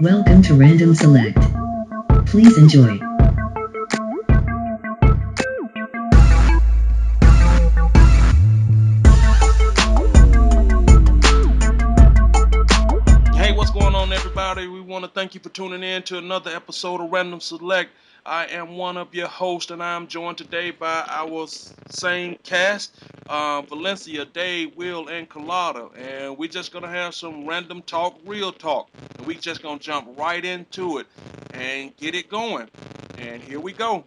Welcome to Random Select. Please enjoy. Hey, what's going on, everybody? We want to thank you for tuning in to another episode of Random Select. I am one of your hosts, and I am joined today by our same cast, Valencia, Dave, Will, and Colada. And we're just going to have some random talk, real talk. And we just going to jump right into it and get it going. And here we go.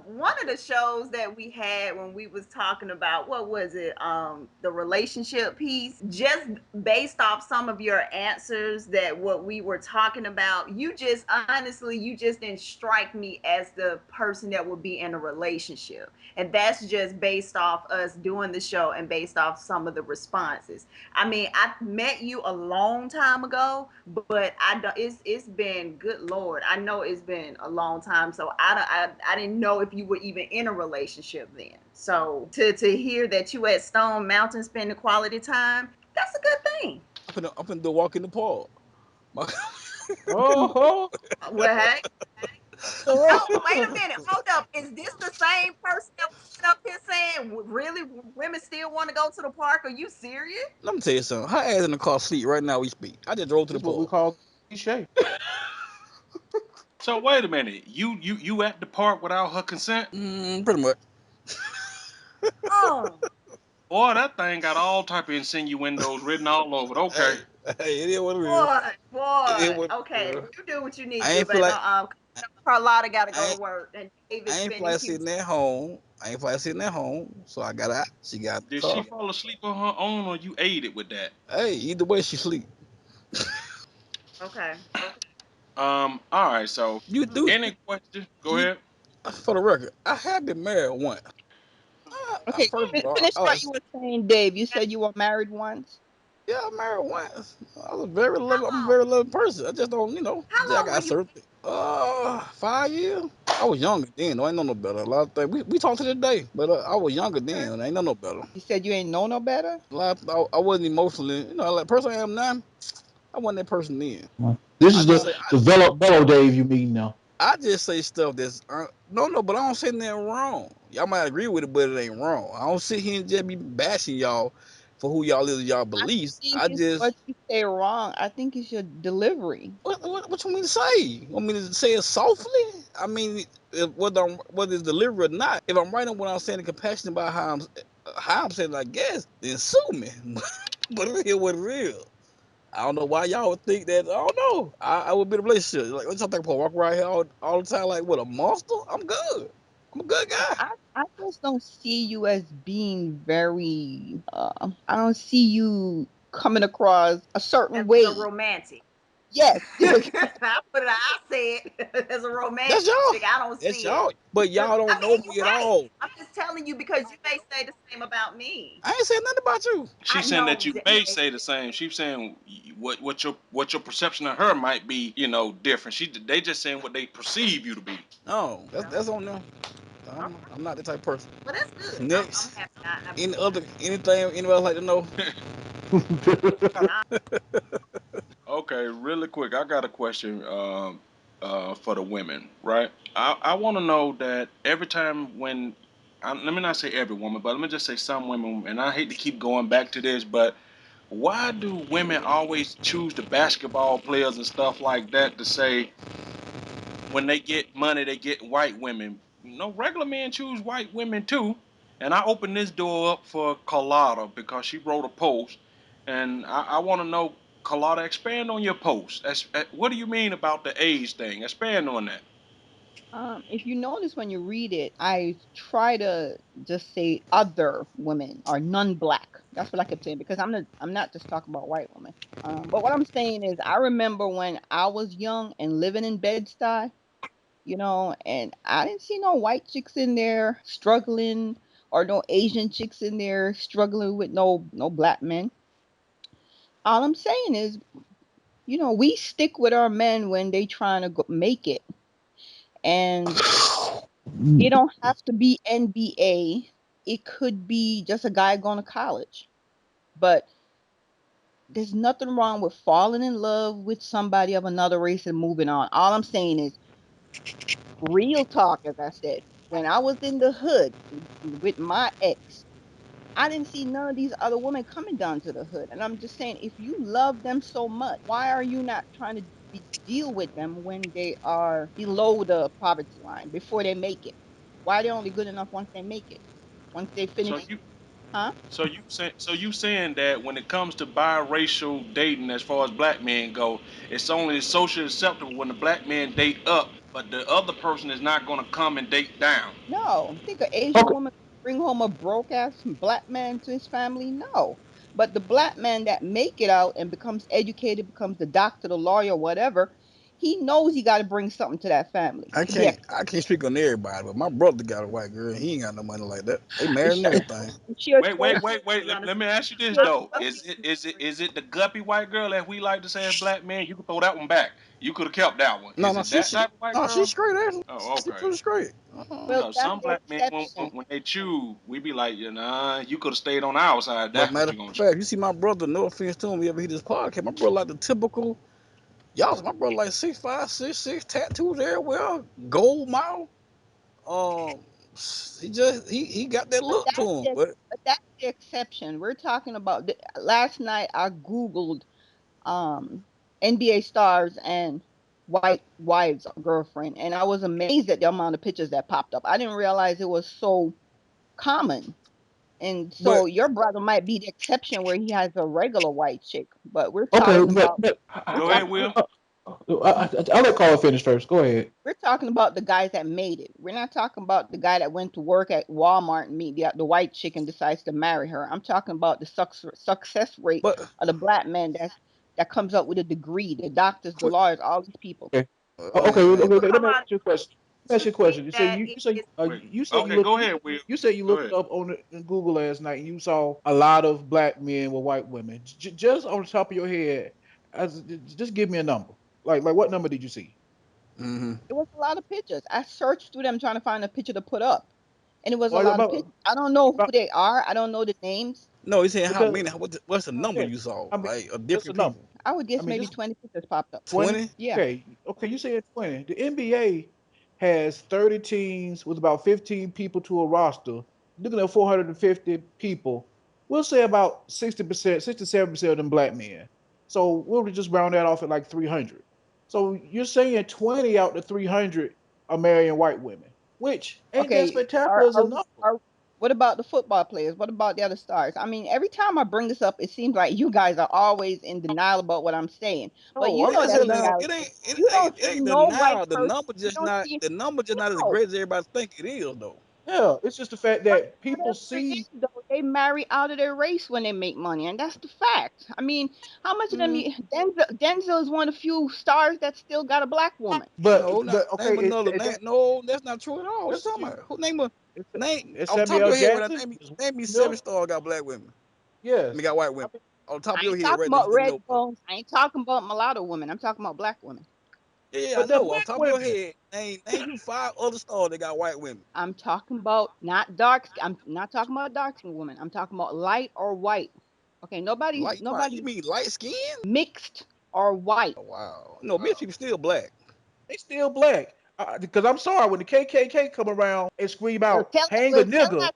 One of the shows that we had when we was talking about what was it, the relationship piece, just based off some of your answers, that what we were talking about, you just honestly, you just didn't strike me as the person that would be in a relationship. And that's just based off us doing the show and based off some of the responses. I mean, I met you a long time ago, but I don't. It's been, good Lord, I know it's been a long time. So I didn't know if you were even in a relationship then. So to hear that you at Stone Mountain spending quality time, that's a good thing. I'm finna do a walk in the park. My- Oh, Well, hey, oh, wait a minute, hold up. Is this the same person that was sitting up here saying, really, women still want to go to the park? Are you serious? Let me tell you something. Her ass in the car sleep right now we speak. I just drove to the this is what we park. call cliche. So wait a minute. You at the park without her consent? Pretty much. Oh, Boy, that thing got all type of insinuendos written all over it. Okay. Hey, hey, it is what it is. boy, It is boy. what it Okay, is. you do what you need to I do, ain't feel baby. like Carlotta got to I go to ain't, work, and I David's ain't spending fly Q. sitting at home. I ain't fly sitting at home. So I got out. She got in the Did she car. fall asleep on her own or you aided with that? Hey, either way she sleep. Okay. All right, so You do any question? Go you ahead. for the record, I have been married once. Okay, First of all, finish I what was you were saying, Dave. You said you were married once. yeah, I'm married once. I was very How loving. I'm a long? very loving person. I just don't, How I long were got you? certain. 5 years. I was younger then. I ain't know no better. A lot of things we talk to this day, but I was younger Okay. then. I ain't know no better. You said you ain't know no better. A lot. I wasn't emotionally, like the person I am now. I wasn't that person then. This I is just the say developed mellow Dave you mean now. I just say stuff that's no, but I don't say nothing wrong. Y'all might agree with it, but it ain't wrong. I don't sit here and just be bashing y'all for who y'all is, y'all I beliefs. think I it's just what you say wrong. I think it's your delivery. what you mean to say? You want me to say it softly? I mean, whether it's deliberate or not, if I'm right on what I'm saying and compassionate about how I'm saying, it, I guess, then sue me. But it is what it is. I don't know why y'all would think that. I don't know. I would be in a relationship. Like, what y'all think? Walk around here all the time like what a monster? I'm good. I'm a good guy. I just don't see you as being very. I don't see you coming across a certain As a way. romantic. Yes. I put it. I said as a That's romantic. y'all. I don't That's see it. y'all. But y'all I don't mean, know and me you're at right. all. I'm just telling you because you may say the same about me. I ain't saying nothing about you. She's I saying that know. you may say the same. She's saying what your perception of her might be, different. They just saying what they perceive you to be. No, that's Well, that's on them. okay. I'm not the type of person. Well, that's good. I'm Next, happy. anything anybody else like to know? I, Okay, really quick, I got a question for the women, right? I want to know that every time let me not say every woman, but let me just say some women, and I hate to keep going back to this, but why do women always choose the basketball players and stuff like that to say when they get money, they get white women? Regular men choose white women too. And I opened this door up for Carlotta because she wrote a post, and I want to know, Carlotta, expand on your post. What do you mean about the age thing? Expand on that. If you notice when you read it, I try to just say other women or non-black. That's what I kept saying because I'm not just talking about white women. But what I'm saying is, I remember when I was young and living in Bed-Stuy, and I didn't see no white chicks in there struggling, or no Asian chicks in there struggling with no black men. All I'm saying is, we stick with our men when they trying to make it, and it don't have to be NBA. It could be just a guy going to college. But there's nothing wrong with falling in love with somebody of another race and moving on. All I'm saying is real talk, as I said. When I was in the hood with my ex, I didn't see none of these other women coming down to the hood. And I'm just saying, if you love them so much, why are you not trying to deal with them when they are below the poverty line before they make it? Why are they only good enough once they make it? Once they So finish, you huh? so you saying that when it comes to biracial dating, as far as black men go, it's only socially acceptable when the black men date up, but the other person is not going to come and date down. No. Think an Asian Okay, woman bring home a broke ass black man to his family? No. But the black man that make it out and becomes educated, becomes the doctor, the lawyer, whatever, he knows he got to bring something to that family I to be can't accepted. I can't speak on everybody, but my brother got a white girl. He ain't got no money like that. They married Is and she, everything. is she a Wait, wait, trophy? wait, wait. Gonna Let me ask you this say, though: is it the guppy white girl that we like to say as black men? You can throw that one back. You could have kept that one. No, Is no, it that type of white no, she's girl? straight actually. Oh, She's okay. pretty straight. Well, Cause that's some the black men, when, exception. when when they chew, we be like, nah, you could have stayed on our side. But That's what matter you gonna of choose. fact, you see my brother, no offense to him, you ever hear this podcast, my brother like the typical, y'all, my brother like 6'5", 6'6", tattoos everywhere, gold mouth. Um, he got that But look to that's him. the But but that's the exception. We're talking about last night. I googled um NBA stars and white wives or girlfriend, and I was amazed at the amount of pictures that popped up. I didn't realize it was so common. And but so your brother might be the exception where he has a regular white chick, but okay, we're Go ahead, talking Will. I'll let Carl finish first. Go ahead. we're talking about the guys that made it. We're not talking about the guy that went to work at Walmart and meet the white chick and decides to marry her. I'm talking about the success rate but of the black man that comes up with a degree, the doctors, the quick, lawyers, all these people. Okay. Okay. I ain't, Okay. Let me ask Carlotta, you a question. Let me ask to you a me question. You say that you say is Wait. Okay, go ahead, Will. you say you Go looked ahead. up on in Google last night and you saw a lot of black men with white women. Just on the top of your head, just give me a number. Like what number did you see? mm-hmm. It was a lot of pictures. I searched through them trying to find a picture to put up, and it was a Like lot of pictures. I don't know who about they are. I don't know the names. No, he saying how because many, what's the number yeah, you saw? I mean Like, of just a different number. people? I would I guess mean maybe just 20 pictures popped up. 20? Yeah. Okay, you said 20. The NBA has 30 teams with about 15 people to a roster. Looking at 450 people, we'll say about 60%, 67% of them black men. So we'll just round that off at like 300. So you're saying 20 out the 300 are marrying white women, which ain't that Okay. spectacular as a number. What about the football players? What about the other stars? I mean, every time I bring this up, it seems like you guys are always in denial about what I'm saying. But No, you I'm know It not that's ain't denying. no, reality. You don't it see ain't the no white now. The person. number You just don't not see the number just not as no. great as everybody think it is though. Yeah, it's just the fact that people Whatever it see. is, though, they marry out of their race when they make money, and that's the fact. I mean, how much of them? Mm, Denzel is one of the few stars that still got a black woman. no, not But okay, name another is name. that No, that's not true at all. What you yes, talking about? Who name a it's, name it's off the top of Samuel your head? Right Jackson. now, It's name me Will. 7 stars got black women. I mean, Yes. got white I women. mean, On the top of I your ain't head, talking right there, about you red know. bones. I ain't talking about mulatto women. I'm talking about black women. Yeah, yeah, I but they're know. Off black the top of your women. head, name you 5 other stars that got white women. I'm talking about not dark. I'm not talking about dark skinned women. I'm talking about light or white. Okay, Light, you nobody's mean light skin? mixed or white. Oh, wow. No, mixed people still black. They still black. Because I'm sorry, when the KKK come around and scream Well, out "hang a nigga,"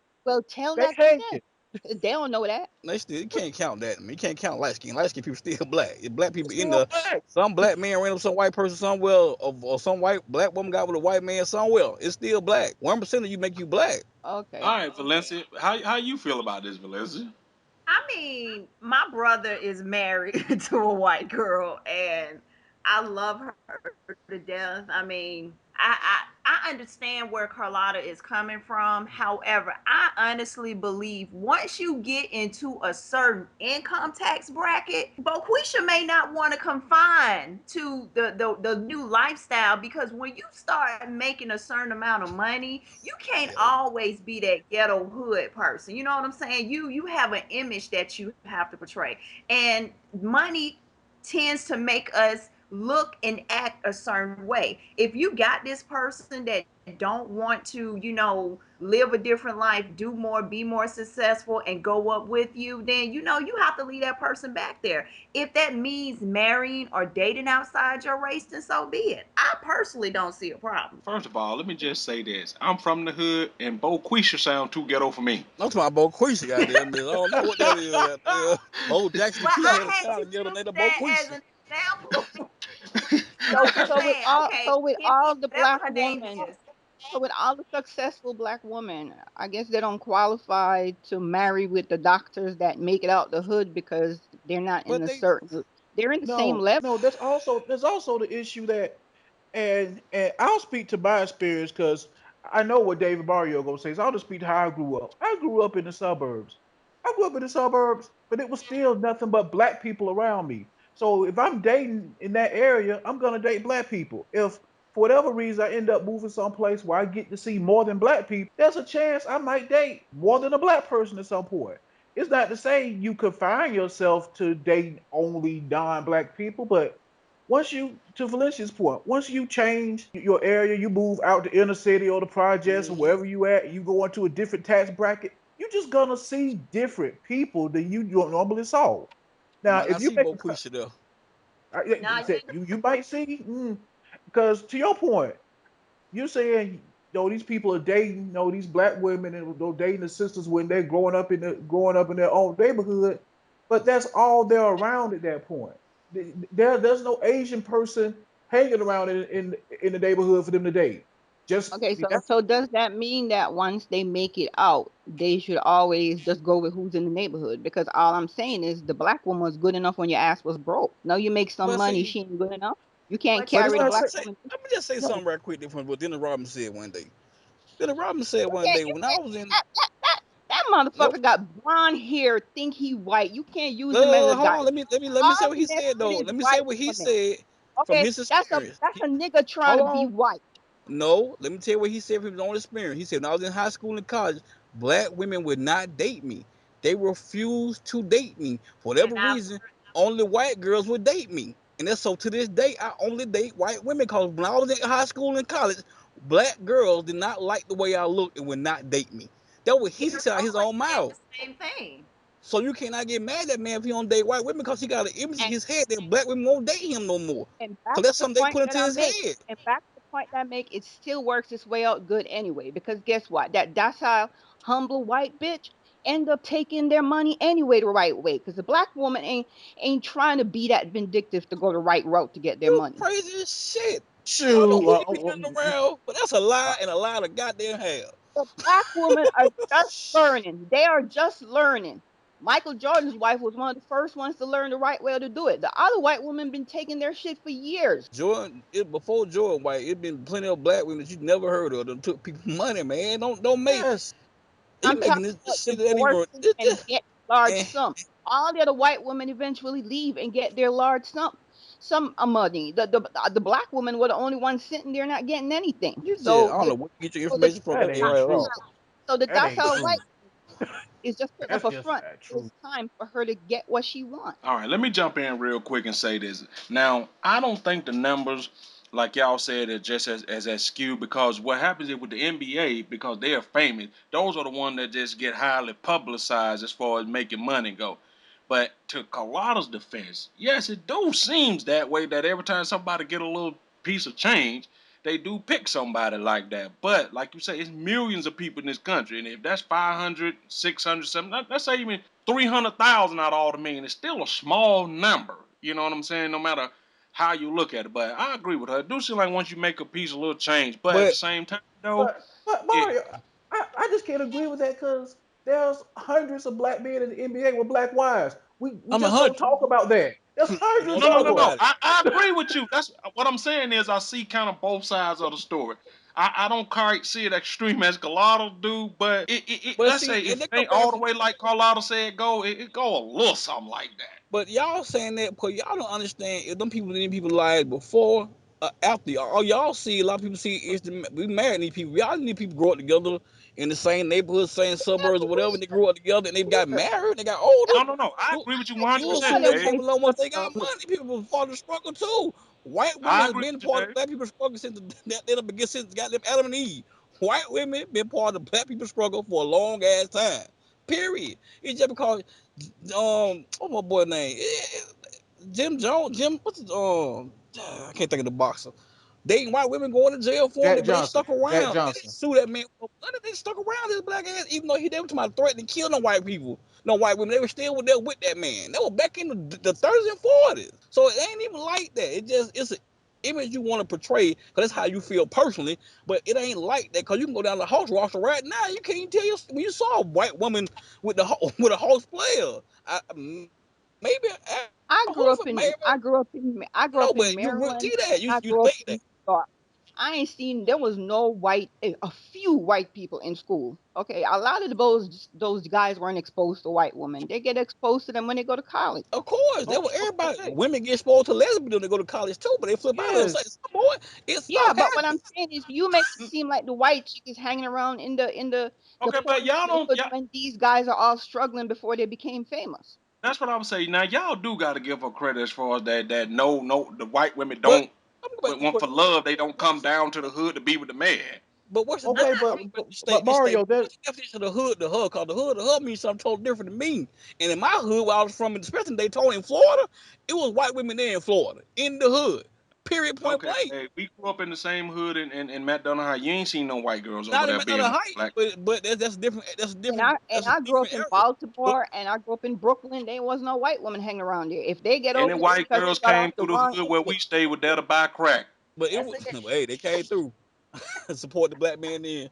tell they that to hang them. it. They don't know that. They still you can't count that. I mean, you can't count light skin. Light skin people still black. If black They people in still the black. some black man ran up some white person somewhere, or some white black woman got with a white man somewhere. It's still black. 1% of you make you black. All Okay. right, Valencia. How you feel about this, Valencia? I mean, my brother is married to a white girl, and I love her to death. I mean, I understand where Carlotta is coming from. However, I honestly believe once you get into a certain income tax bracket, Boquisha may not want to confine to the new lifestyle, because when you start making a certain amount of money, you can't Yeah, always be that ghetto hood person. You know what I'm saying? You have an image that you have to portray, and money tends to make us look and act a certain way. If you got this person that don't want to, live a different life, do more, be more successful, and go up with you, then you have to leave that person back there. If that means marrying or dating outside your race, then so be it. I personally don't see a problem. First of all, let me just say this: I'm from the hood, and Bo Quisha sound too ghetto for me. I'm talking about Bo Quisha, goddamn. I don't know what that is, goddamn. Bo Jackson and Well, Keisha had a I had to child together use named Bo that as Quisha. an example. So I'm just so with saying, all okay, so with Kimmy, all the whatever black her name women, is. so with all the successful black women, I guess they don't qualify to marry with the doctors that make it out the hood because they're not in But a they, certain, they're in the same No, level. no. There's also the issue that, and I'll speak to my experience because I know what David Barrio gonna say. So I'll just speak to how I grew up. I grew up in the suburbs. I grew up in the suburbs, but it was still nothing but black people around me. So if I'm dating in that area, I'm gonna date black people. If for whatever reason I end up moving someplace where I get to see more than black people, there's a chance I might date more than a black person at some point. It's not to say you confine yourself to dating only non-black people, but once you, to Felicia's point, once you change your area, you move out the inner city or the projects or mhm. wherever you at, you go into a different tax bracket, you're just gonna see different people than you normally saw. You Now, might if not you see make Bo Quisha though. Now you said ain't you might see, because to your point, you're saying, these people are dating, these black women and dating the sisters when they're growing up in their own neighborhood, but that's all they're around at that point. There's no Asian person hanging around in the neighborhood for them to date. Just Okay, so that's so does that mean that once they make it out, they should always just go with who's in the neighborhood? Because all I'm saying is the black woman was good enough when your ass was broke. Now you make some But money, see, she ain't good enough. You can't but you but it's carry the not let black me say, say, woman. let me just say no. something right quick different what Dennis Robinson said one day. Dennis Robinson said one Yeah, day you when I can't. was in That no, motherfucker got blonde hair, think he white. You can't use him as a hold on, guy. let me say All what he he messed said with though. is Let me say white what he women. said from Okay, his that's a experience. that's a nigga trying Hold to be on. white. No, let me tell you what he said from his own experience. He said when I was in high school and college, black women would not date me. They refused to date me. For and whatever I reason, only white girls would date me. And that's so to this day, I only date white women because when I was in high school and college, black girls did not like the way I looked and would not date me. That was he Derek said out of his Owen own said mouth. the same thing. So you cannot get mad at that man if he don't date white women because he got an image in And his head that black women won't date him no more. back Cause that's to the something they point put that into I his make. head. And back to the point that I make, it still works its way out good anyway. Because guess what? That docile, humble white bitch end up taking their money anyway the right way. Because the black woman ain't trying to be that vindictive to go the right route to get their You money. crazy as shit. I don't know Shoot. who you be running around, but that's a lie and a lie to goddamn hell. The black women are just learning. They are just learning. Michael Jordan's wife was one of the first ones to learn the right way to do it. The other white women been taking their shit for years. Before Jordan White, it been plenty of black women that you never heard of that took people money, man. Don't make Yes. you I'm making talking this about shit that ain't even divorcing and get large eh. sum. All the other white women eventually leave and get their large sum of money. The black women were the only ones sitting there not getting anything. You just I So don't the know where you get your so the information from. That That ain't ain't right at true. all. That ain't docile true. white is just putting up That's a just front. not true. It's time for her to get what she wants. All right, let me jump in real quick and say this. Now, I don't think the numbers, like y'all said, are just as skewed because what happens is with the NBA, because they are famous, those are the ones that just get highly publicized as far as making money go. But to Carlotta's defense, yes, it do seems that way that every time somebody get a little piece of change, they do pick somebody like that. But like you say, it's millions of people in this country, and if that's 500, 600, 700, let's say even 300,000 out of all the million, it's still a small number. You know what I'm saying? No matter how you look at it. But I agree with her. It do seem like once you make a piece, a little change. But at the But same time, though, But it, Mario, I just can't agree with that because there's hundreds of black men in the NBA with black wives. We I'm a just don't hundred. talk about that. There's hundreds no, no, of no, Talk them. no. about it. I agree with you. That's what I'm saying is I see kind of both sides of the story. I don't quite see it extreme as Carlotta do, but But let's see, say and if they it go ain't back all the from way like Carlotta said go, it go a little something like that. but y'all saying that because y'all don't understand if them people in people lives before after y'all. All y'all see a lot of people see is we married these people. Y'all need people grow up together in the same neighborhood, same suburbs or whatever, and they grew up together and they got married, they got older. No, no, no. I You agree with you you'll 100%, see Nobody them Dave. folk wife alone once was they got money. People will fall to struggle too. White women I have agree been with you, part of Dave. black people's struggle since since goddamn Adam and Eve. White women been part of black people's struggle for a long ass time. Period. It's just because what my boy name? Jim Jones, Jim, what's his, I can't think of the boxer. Dating white women going to jail for Jack him, but they Johnson. stuck Jack around. They didn't Johnson. sue that man for money. They stuck around his black ass, even though they were talking about threatening to kill no white people, no white women. They were still there with that man. They were back in the 30s and 40s. So it ain't even like that. It's an image you want to portray because that's how you feel personally, but it ain't like that because you can go down the house roster right now. You can't tell when you saw a white woman with the with a host player. Maybe maybe I no, grew up but in you will see Maryland. that. I You grew up think in that. New York. I ain't seen there was no a few white people in school. Okay, a lot of those guys weren't exposed to white women. They get exposed to them when they go to college. Of course, they Oh, were everybody. okay. Women get exposed to lesbians when they go to college too, but they flip out of it. Yes. Some boy, it Yeah, stuff but what I'm happens. saying is, you make it seem like the white chick is hanging around in the Okay, poor but y'all don't. neighborhoods Y'all, when these guys are all struggling before they became famous. that's what I would say. Now y'all do got to give her credit as far as that. That no, the white women But don't I'm going back to the want for question. love. They don't come down to the hood to be with the man. But what's the Okay, difference? but I'm going back to but this Mario, statement. that What's the definition of the hood to her? Because the hood to her means something totally different to me. And in my hood, where I was from, especially in Daytona, in Florida, it was white women there in Florida, in the hood. Period, point Okay, blank. hey, we grew up in the same hood in McDonough High. You ain't seen no white girls over Not in there being McDonough with Heights, black. but that's different. That's And different. I That's and a I grew up different in area. But Baltimore, and I grew up in Brooklyn. There was no white woman hanging around there. If they get Any over there white because they girls got off came the through the wrong hood end where of it, we stayed with there to buy crack. it that's was a different. hey, they came through. Support the black man in.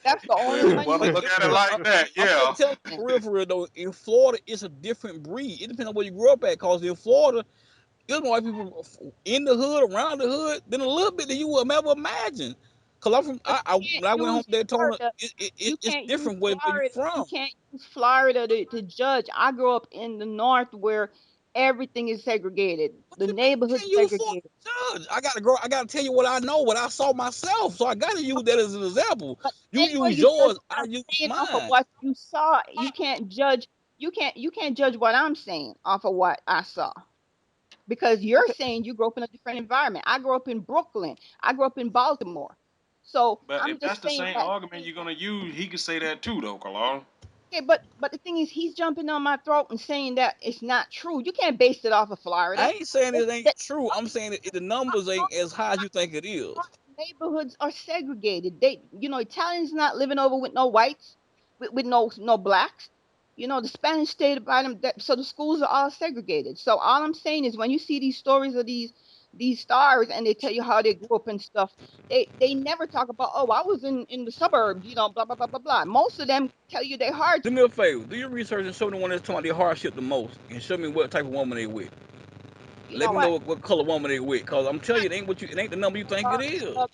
That's the only Well, if you one want you to But look see. at it like that, I'm yeah. telling you for real though. In Florida, it's a different breed. It depends on where you grew up at. Cause in Florida, there's more white people in the hood, around the hood, than a little bit that you would ever imagine. Cause I'm from, But you when can't I went home use to Daytona, Florida. You it's can't use different where you Florida. You from. can't use Florida to judge. I grew up in the north where everything is segregated. What The you mean you neighborhood can't use Florida segregated. to judge? I gotta grow. I gotta tell you what I know, what I saw myself. So I gotta use that as an example. But You anyway, use you judge yours, what I I'm use saying off of mine. what you saw. You can't judge. You can't judge what I'm saying off of what I saw, because you're okay. saying you grew up in a different environment. I grew up in Brooklyn. I grew up in Baltimore. So But if I'm that's just the saying same that. argument you're gonna use, he could say that too, though, Kalon. Okay, but the thing is, he's jumping on my throat and saying that it's not true. You can't base it off of I Florida. ain't saying It's it ain't that true. I'm saying that the numbers ain't as high as you think it is. neighborhoods are segregated. Italians not living over with no whites, with no blacks. The Spanish stayed by them. So the schools are all segregated. So all I'm saying is, when you see these stories of these stars, and they tell you how they grew up and stuff, they never talk about, oh, I was in the suburbs, blah blah blah blah blah. Most of them tell you their hard. Do me a favor. Do your research and show me the one that's talking about their hardship the most, and show me what type of woman they with. You Let know me what? know what color woman they with, cause I'm telling you, it ain't the number you think it Well, is. well,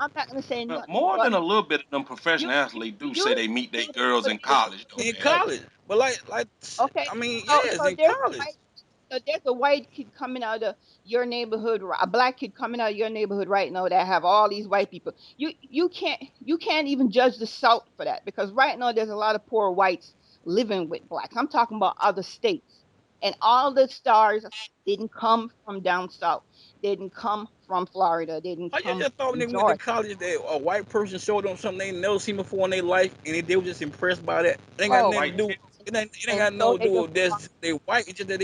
I'm not gonna say But nothing, more but than a little bit of them you professional athletes do say you they meet their see girls in college, though, In man. college, but okay. I mean, So yes, so in there's a college. white so there's a white kid coming out of your neighborhood, a black kid coming out of your neighborhood right now that have all these white people. You can't even judge the South for that, because right now there's a lot of poor whites living with blacks. I'm talking about other states, and all the stars didn't come from down south. They didn't come from Florida. They didn't I come just thought when from they went to Georgia. college that a white person showed them something they never seen before in their life, and they were just impressed by that. It ain't got Oh, nothing to White do. titties. It ain't and got so nothing to they do can with this. They white. It's just that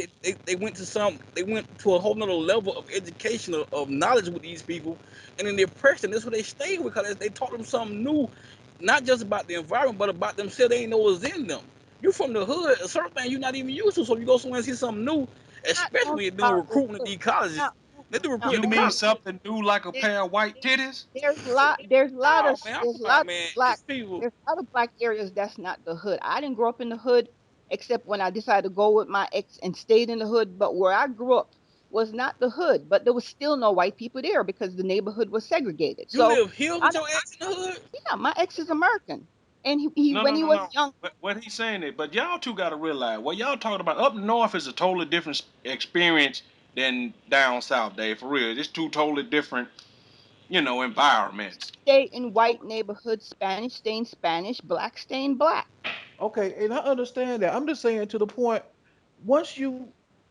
they went to a whole nother level of education of knowledge with these people, and in their impression, that's what they stayed with because they taught them something new, not just about the environment, but about themselves. They didn't know what was in them. You from the hood, a certain thing you're not even used to. So you go somewhere and see something new, not especially when only you're doing about the recruitment at hood, these colleges. not They do not recruit at You the mean only college. something new like a there, pair of white there- titties? No, man, I'm talking about man. It's people. there's a lot of black areas that's not the hood. I didn't grow up in the hood, except when I decided to go with my ex and stayed in the hood. But where I grew up was not the hood, but there was still no white people there because the neighborhood was segregated. You So live here I with don't. your ex in the hood? Yeah, my ex is American, and he No, when no, he no, was no. young. What he's saying it, but y'all two got to realize what y'all talking about. Up north is a totally different experience than down south, Dave. For real, it's two totally different, environments. Stay in white neighborhoods, Spanish stay in Spanish, black stay in black. Okay, and I understand that. I'm just saying to the point, once you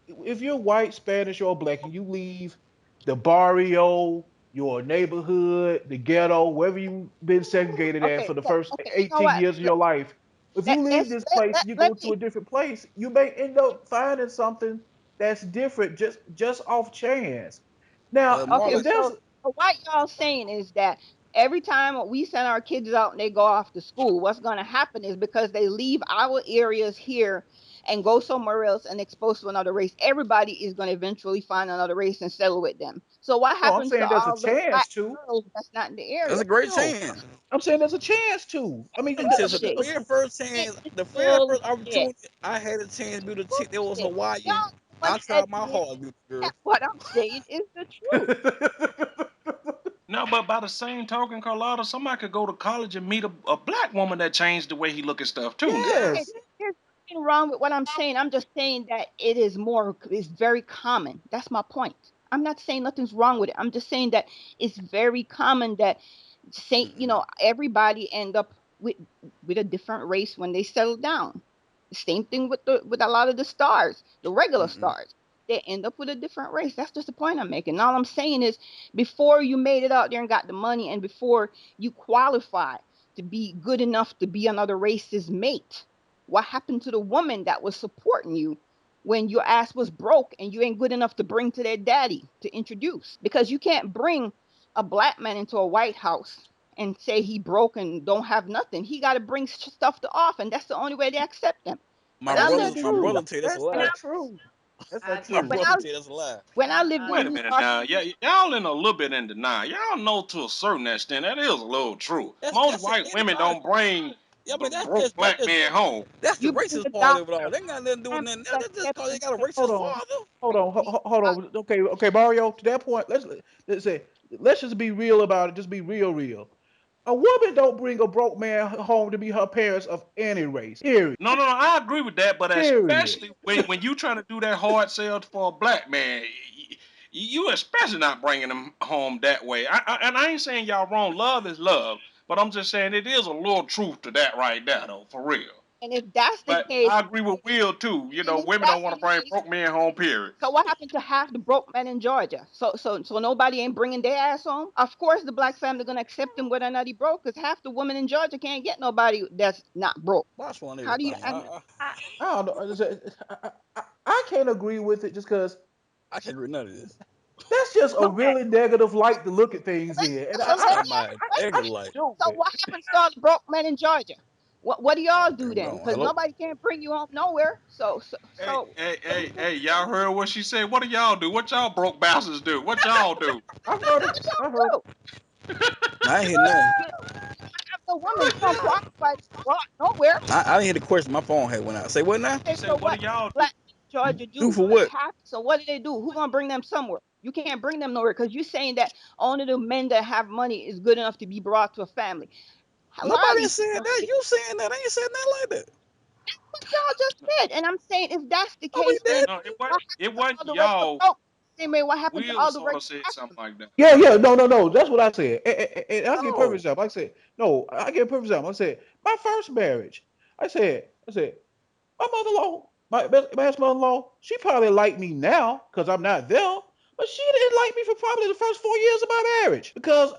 if you're white, Spanish, or black, and you leave the barrio, your neighborhood, the ghetto, wherever you've been segregated at Okay, for the okay, first okay. You know 18 what? years of your life, if you leave Let's this place let, and you let go to me. a different place, you may end up finding something that's different just off chance. Now, Okay, if Marlon, there's so what y'all saying is that every time we send our kids out and they go off to school, what's going to happen is because they leave our areas here and go somewhere else and expose to another race, everybody is going to eventually find another race and settle with them. So what no, I'm happens to saying there's a all the black chance to. girls that's not in the that's area? a great No, chance. I'm saying there's a chance to. I mean, The Bullshit. very first It chance, is the very first bullshit. opportunity I had a chance to be the chick that was Bullshit. Hawaiian, Y'all the I ones that tried my did hardest with the that. girl. What I'm saying is the truth. No, but by the same token, Carlotta, somebody could go to college and meet a black woman that changed the way he look at stuff too. Now, Okay, Yes. there's nothing wrong with what I'm saying. I'm just saying that it's very common. That's my point. I'm not saying nothing's wrong with it. I'm just saying that it's very common that everybody end up with a different race when they settle down. Same thing with a lot of the stars, the regular Mm-mm. stars. They end up with a different race. That's just the point I'm making. All I'm saying is before you made it out there and got the money and before you qualified to be good enough to be another race's mate, what happened to the woman that was supporting you when your ass was broke and you ain't good enough to bring to their daddy to introduce? Because you can't bring a black man into a White House and say he broke and don't have nothing. He got to bring stuff to off, and that's the only way they accept them. My When I That's lived not brother, in my New true. York, brother tell you that's a That's when I lie. not true. That's I not My true. when brother I tell you that's a lie. when I lived I in wait a New minute York, now. Yeah, y'all in a little bit in denial. Y'all know to a certain extent that is a little true. Most That's white women anybody. don't bring Yeah, I mean broke that's black men home. that's the you bring racist a part of it doctor, all. They ain't got nothing to do with and nothing. people That's just accept cause they them got a and racist Hold on. father. Hold on. the Hold on. Okay. Okay, Mario. To that point, let's say let's just be real about it. Just be real. A woman don't bring a broke man home to be her parents of any race. Period. No, no, no. I agree with that, but Period. especially when you trying to do that hard sell for a black man, you especially not bringing them home that way. And I ain't saying y'all wrong. Love is love, but I'm just saying it is a little truth to that right there, though, for real. and if that's the But case, I agree with Will too. You and know, if women don't that's want the to bring case, broke men home. Period. so what happened to half the broke men in Georgia? So nobody ain't bringing their ass home. Of course, the black family gonna accept him whether or not he broke, because half the women in Georgia can't get nobody that's not broke. Boss want How do you? everything. I I don't know. I can't agree with it just because I can't agree with none of this. that's just a okay. really negative light to look at things in, and So let Talking me ask about you a I question. negative can't light. do So it. what happens to all the broke men in Georgia? What do Oh, y'all okay, do we then? going. Because Hello. nobody can bring you home nowhere. Hey, So hey, what do hey, you do? hey! Y'all heard what she said? What do y'all do? What y'all broke bastards do? What y'all do? I heard it. What I heard y'all it. do? I ain't hear nothing. You have no woman. You don't qualify to be brought nowhere. I didn't hear the question. My phone had went out. Say what now? She Okay, said, so "What do what y'all do?" black men in Georgia Do do? for Because what? half. So what do they do? Who gonna bring them somewhere? You can't bring them nowhere because you're saying that only the men that have money is good enough to be brought to a family. A lot of Nobody these said people that. You saying that? I ain't saying that like that. what y'all just said. And I'm saying if that's the Oh, we case, then did. No, what it happened to wasn't all the regular y'all. folk? Same way what happened to Will all the sort of regular said black something women? like that. Yeah. No. That's what I said. And I'll give a perfect No. example. I said, no, I give a perfect example. I said, my first marriage. I said, my mother-in-law, my ex-mother-in-law, she probably liked me now because I'm not there, but she didn't like me for probably the first 4 years of my marriage because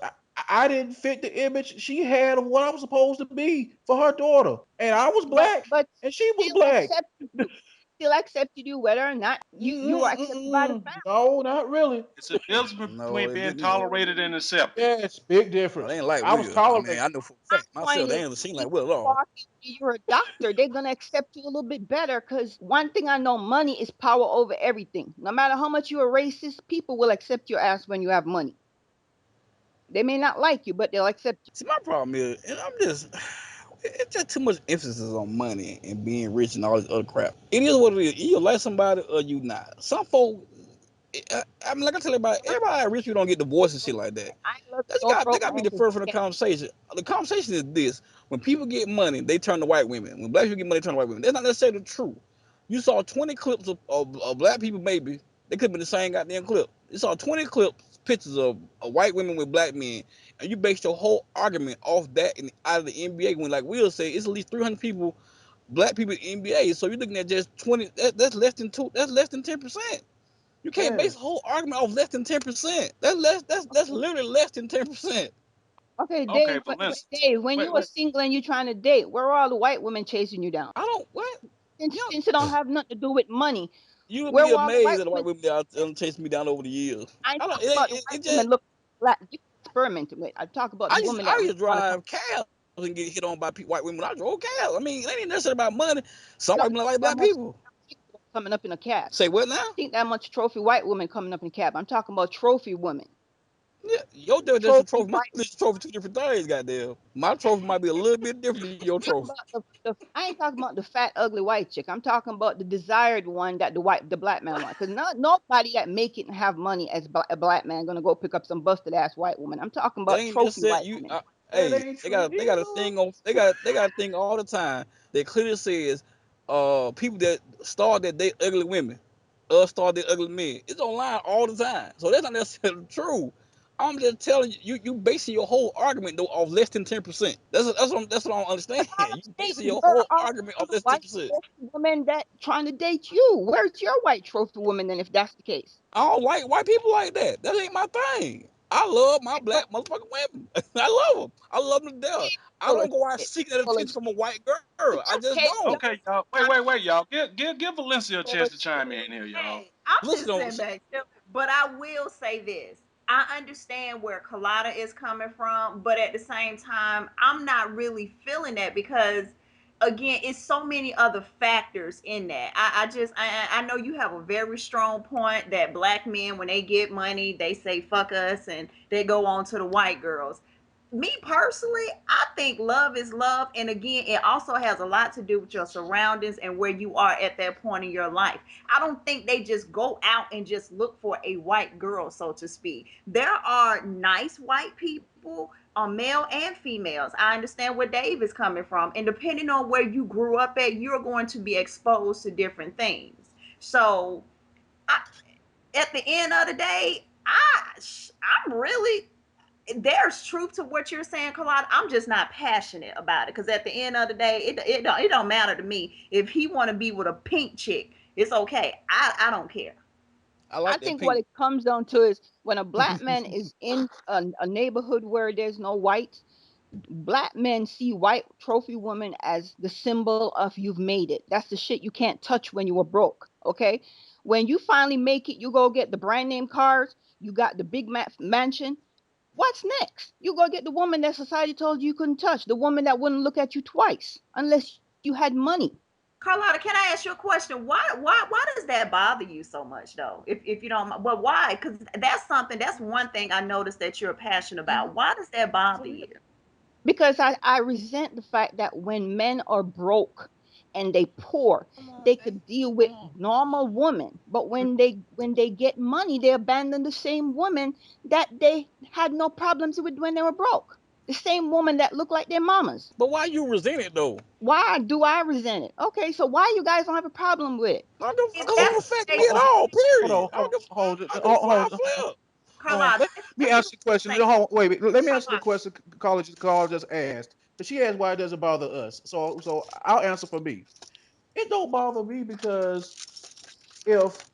I didn't fit the image she had of what I was supposed to be for her daughter. And I was black But and she was still black. accepted you. Still accepted you whether or not you were accepted by the family. No, not really. It's a difference No, between it being didn't. tolerated and accepted. Yes, big No, they difference. ain't like I was Will. I mean, tolerated. I know for a My fact myself. point They is, ain't seen like even Will at all. if you're a doctor, they're gonna accept you a little bit better. Cause one thing I know, money is power over everything. No matter how much you're a racist, people will accept your ass when you have money. They may not like you, but they'll accept you. See, my problem is, and I'm just, it's just too much emphasis on money and being rich and all this other crap. It is what it is. You like somebody or you not. Some folk, I mean, like I tell everybody rich people don't get divorced and shit like that. I ain't looking That's no got that broke got to be man the because first you of the can't. conversation. The conversation is this: when people get money, they turn to white women. When black people get money, they turn to white women. That's not necessarily true. You saw 20 clips of black people, maybe they could be the same goddamn clip. You saw 20 clips, pictures of white women with black men, and you based your whole argument off that and out of the NBA. When like Will say, it's at least 300 people black people in NBA. So you're looking at just 20. That's less than two. That's less than 10%. You can't base a Yes. whole argument off less than 10%. That's less. That's literally less than 10%. Okay, Okay, Dave. But Valencia. Dave, when Wait, you were wait. single and you trying to date, where are all the white women chasing you down? I don't what. Since, You know, since it don't have nothing to do with money, you would where be were all the amazed white at the white women? women that chased me down over the years. I ain't I don't. talking about the It white just. women look black. You experimenting with. I talk about the woman I that used really to want to come drive cabs and get hit on by white women. I drove cabs. I mean, it ain't necessarily about money. Some white up women like that black much people. coming up in a cab. Say what now? Think that much trophy white women coming up in a cab. I'm talking about trophy women. Yeah, your definition of Trophy trophy, my white. definition of trophy, two different things. Goddamn, my trophy might be a little bit different than your Talking trophy. about I ain't talking about the fat ugly white chick. I'm talking about the desired one that the black man want. Because not nobody that make it and have money as a black man gonna go pick up some busted ass white woman. I'm talking They about ain't just trophy said white you. women. That Hey, ain't they true got a either. thing on. They got a thing all the time that clearly says, people that start that they ugly women, start that ugly men. It's online all the time, so that's not necessarily true. I'm just telling you, you basing your whole argument though off less than 10%. That's what I don't understand. You basing your Where whole are argument all off the less than white 10%. trophy women that trying to date you? Where's your white trophy woman then if that's the case? I don't like white people like that. That ain't my thing. I love my But black motherfucking women. I love them. I love them to death. I full of don't go out shit. seeking that Full of attention from a shit. white girl. I just Okay, don't. Okay, y'all. Wait, wait, wait, y'all. Give Valencia a full chance of to shit. chime in here, y'all. Hey, I'm Listen, just don't. sitting back, but I will say this. I understand where Colada is coming from, but at the same time, I'm not really feeling that because, again, it's so many other factors in that. I know you have a very strong point that black men, when they get money, they say fuck us and they go on to the white girls. Me personally, I think love is love. And again, it also has a lot to do with your surroundings and where you are at that point in your life. I don't think they just go out and just look for a white girl, so to speak. There are nice white people, male and females. I understand where Dave is coming from. And depending on where you grew up at, you're going to be exposed to different things. So I, at the end of the day, I'm really, there's truth to what you're saying, Kalad. I'm just not passionate about it because at the end of the day, it don't matter to me if he want to be with a pink chick. It's okay. I don't care. I I like that think what pink. it comes down to is when a black man is in a neighborhood where there's no whites, black men see white trophy women as the symbol of you've made it. That's the shit you can't touch when you were broke. Okay, when you finally make it, you go get the brand name cars, you got the big mansion. What's next? You go get the woman that society told you couldn't touch, the woman that wouldn't look at you twice unless you had money. Carlotta, can I ask you a question? Why does that bother you so much though? If you don't, but why? Because that's something. That's one thing I noticed that you're passionate about. Why does that bother you? Because I resent the fact that when men are broke and they poor, they could deal with normal women, but when they get money, they abandon the same woman that they had no problems with when they were broke. The same woman that looked like their mamas. But why you resent it though? Why do I resent it? Okay, so why you guys don't have a problem with it? If Because it that's don't the affect me case, at Hold all. Period. on, hold on, hold I it, don't give a fly hold flip. on. Carlotta, Let me if ask you a that's question. the case, Wait. Let me answer the Carlotta, question Carl just asked. But she asked why it doesn't bother us. So I'll answer for me. It don't bother me because if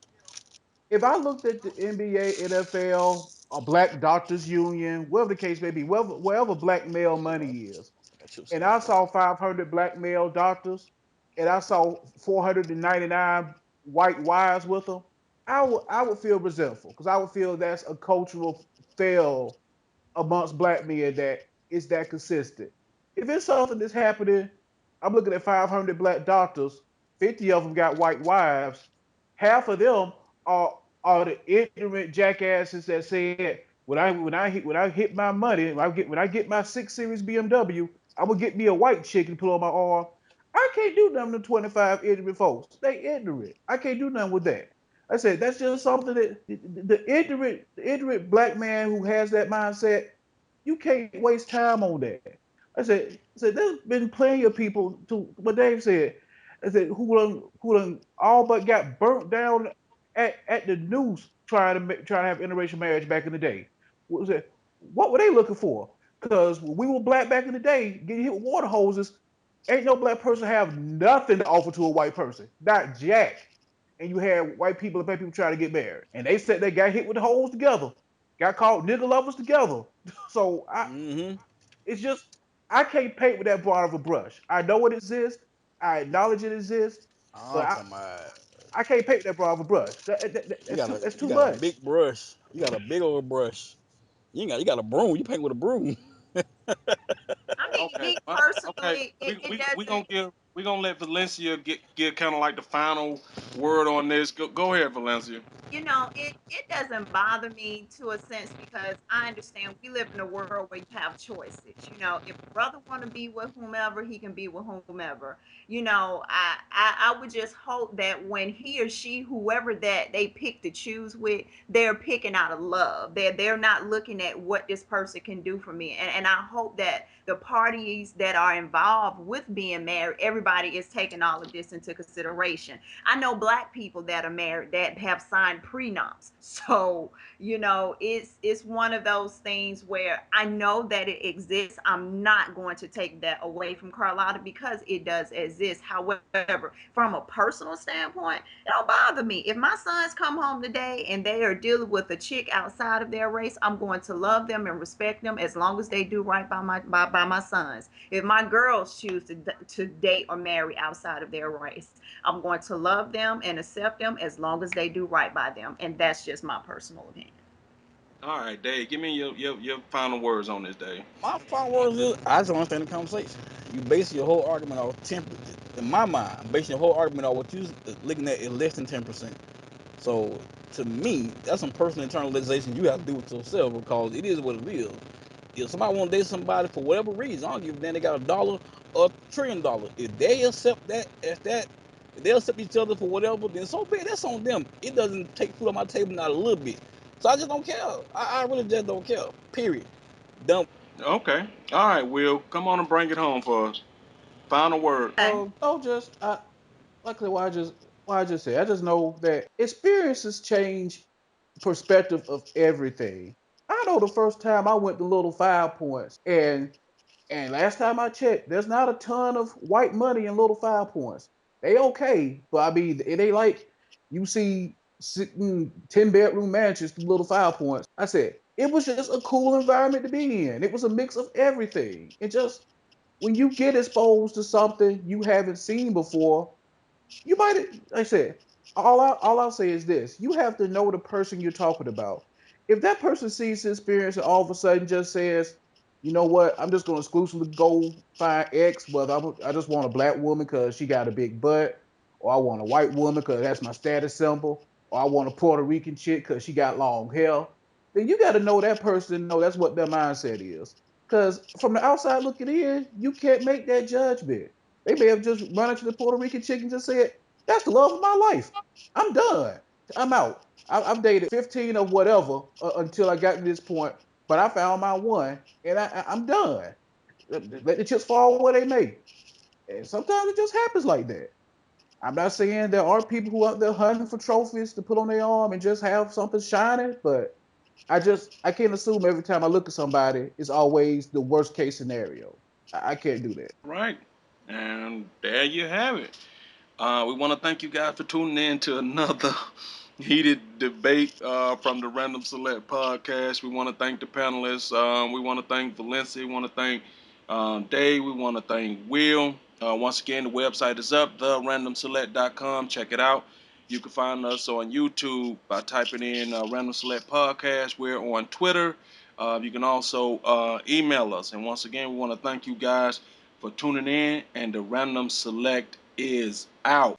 if I looked at the NBA, NFL, a black doctors union, whatever the case may be, wherever black male money is, I got chips in and my I car. saw 500 black male doctors, and I saw 499 white wives with them, I would feel resentful because I would feel that's a cultural fail amongst black men that is that consistent. If it's something that's happening, I'm looking at 500 black doctors, 50 of them got white wives, half of them are are the ignorant jackasses that said when I hit my money, when I get my 6 Series BMW, I'm gonna get me a white chick and put on my arm. I can't do nothing to 25 ignorant folks. They ignorant. I can't do nothing with that. I said that's just something that the ignorant black man who has that mindset, you can't waste time on that. I said there's been plenty of people to what Dave said. I said who done all but got burnt down at the noose trying to have interracial marriage back in the day. What were they looking for? Because when we were black back in the day, getting hit with water hoses, Ain't no black person have nothing to offer to a white person, not jack. And you had white people and black people trying to get married, and they said they got hit with the holes together, got called nigger lovers together. So Mm-hmm. it's just I can't paint with that broad of a brush. I know it exists, I acknowledge it exists, but I'm talking about I can't paint with that broad of a brush. you That's got too a that's you too got a much. big brush. You got a big old brush. You got a broom. You paint with a broom. I mean, Okay, me okay. personally, it We doesn't. gonna we gonna let Valencia get kind of like the final word on this. Go ahead, Valencia. It doesn't bother me to a sense because I understand we live in a world where you have choices. If a brother want to be with whomever, he can be with whomever. I would just hope that when he or she, whoever that they pick to choose with, they're picking out of love. They're not looking at what this person can do for me. And I hope that the parties that are involved with being married, everybody is taking all of this into consideration. I know black people that are married that have signed prenups. So, it's one of those things where I know that it exists. I'm not going to take that away from Carlotta because it does exist. However, from a personal standpoint, it don't bother me. If my sons come home today and they are dealing with a chick outside of their race, I'm going to love them and respect them as long as they do right by my sons. If my girls choose to date or marry outside of their race, I'm going to love them and accept them as long as they do right by them. And that's just my personal opinion. All right, Dave. Give me your final words on this, Dave. My final words is I just don't understand the conversation. You base your whole argument off 10. In my mind, I'm basing your whole argument on what you looking at is less than 10%. So to me, that's some personal internalization you have to do with yourself because it is what it is. If somebody want to date somebody for whatever reason, I don't give a damn they got $1 or $1 trillion. If they accept that as that, if they accept each other for whatever, then so be it. That's on them. It doesn't take food on my table, not a little bit. So I just don't care. I really just don't care. Period. Dumb. Okay. All right, Will. Come on and bring it home for us. Final word. Okay. No, just luckily why I just say I just know that experiences change perspective of everything. I know the first time I went to Little 5 Points, and last time I checked, there's not a ton of white money in Little 5 Points. They okay, but I mean it ain't like you see sitting 10 bedroom mansions through Little 5 Points. I said it was just a cool environment to be in. It was a mix of everything. It just when you get exposed to something you haven't seen before, you might, like I said, all I'll say is this: you have to know the person you're talking about. If that person sees the experience and all of a sudden just says, you know what, I'm just going to exclusively go find X, whether I just want a black woman because she got a big butt, or I want a white woman because that's my status symbol, or I want a Puerto Rican chick because she got long hair, then you got to know that person, know that's what their mindset is. Because from the outside looking in, you can't make that judgment. They may have just run into the Puerto Rican chick and just said, "That's the love of my life. I'm done. I'm out. I've dated 15 or whatever until I got to this point, but I found my one, and I'm done. Let the chips fall where they may." And sometimes it just happens like that. I'm not saying there aren't people who out there hunting for trophies to put on their arm and just have something shining, but I can't assume every time I look at somebody it's always the worst case scenario. I can't do that. Right. And there you have it. We want to thank you guys for tuning in to another heated debate from the Random Select podcast. We want to thank the panelists. We want to thank Valencia. We want to thank Dave. We want to thank Will. Once again, the website is up, therandomselect.com. Check it out. You can find us on YouTube by typing in Random Select Podcast. We're on Twitter. You can also email us. And once again, we want to thank you guys for tuning in. And the Random Select is out.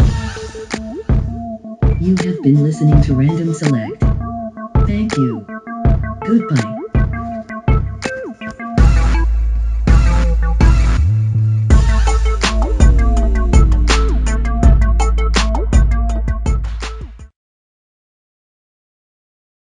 You have been listening to Random Select. Thank you. Goodbye.